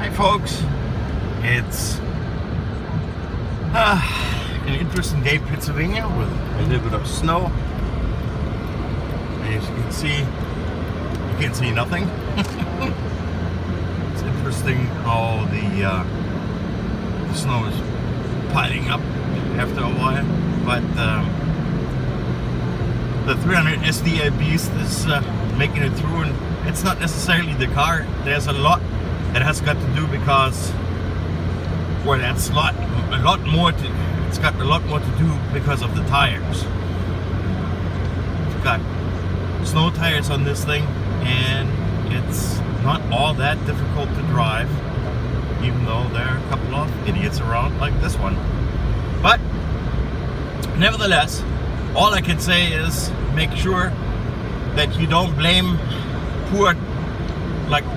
Hi folks, it's an interesting day in Pennsylvania with a little bit of snow. As you can see, you can't see nothing. It's interesting how the snow is piling up after a while, but the 300 SDI Beast is making it through, and it's not necessarily the car. There's a lot that has got to do because, well, it's got a lot more to do because of the tires. It's got snow tires on this thing, and it's not all that difficult to drive, even though there are a couple of idiots around like this one. But nevertheless, all I can say is make sure that you don't blame poor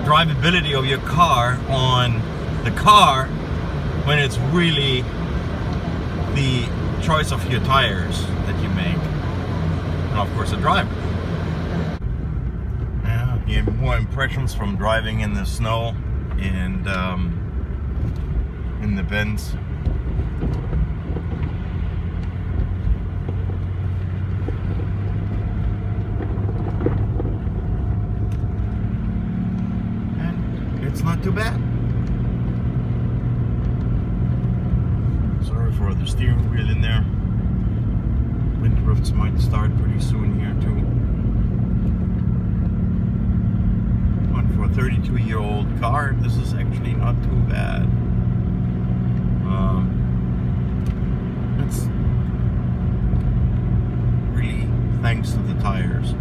drivability of your car on the car when it's really the choice of your tires that you make, and of course the driver. Yeah, you have more impressions from driving in the snow and in the bends. It's not too bad. Sorry for the steering wheel in there. Wind drifts might start pretty soon here too. But for a 32-year-old car, this is actually not too bad. It's really thanks to the tires.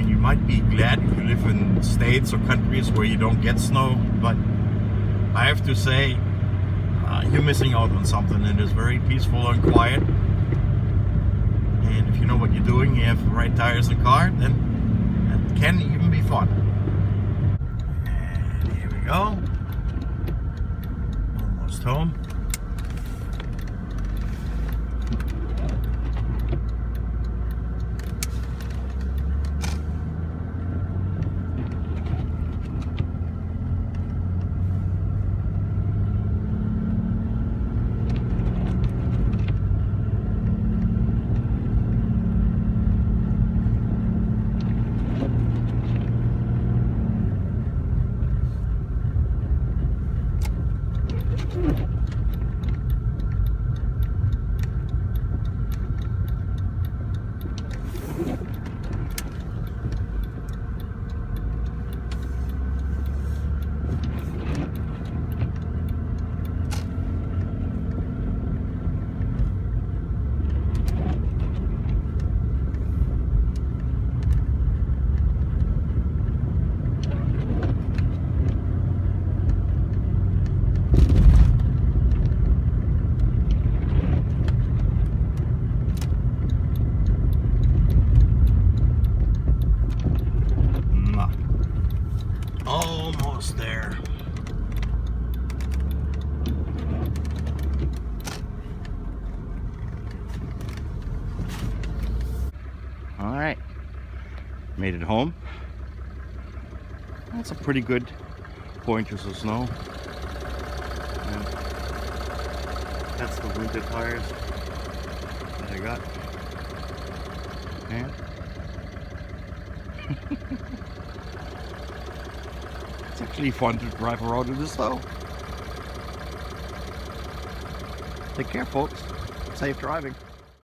You might be glad if you live in states or countries where you don't get snow, but I have to say you're missing out on something. It is very peaceful and quiet, and if you know what you're doing, you have the right tires in the car, then it can even be fun. And here we go, almost home. Almost there. All right, made it home. That's a pretty good 4 inches of snow. And that's the winter tires that I got. And it's actually fun to drive around in the snow. Take care, folks. Safe driving.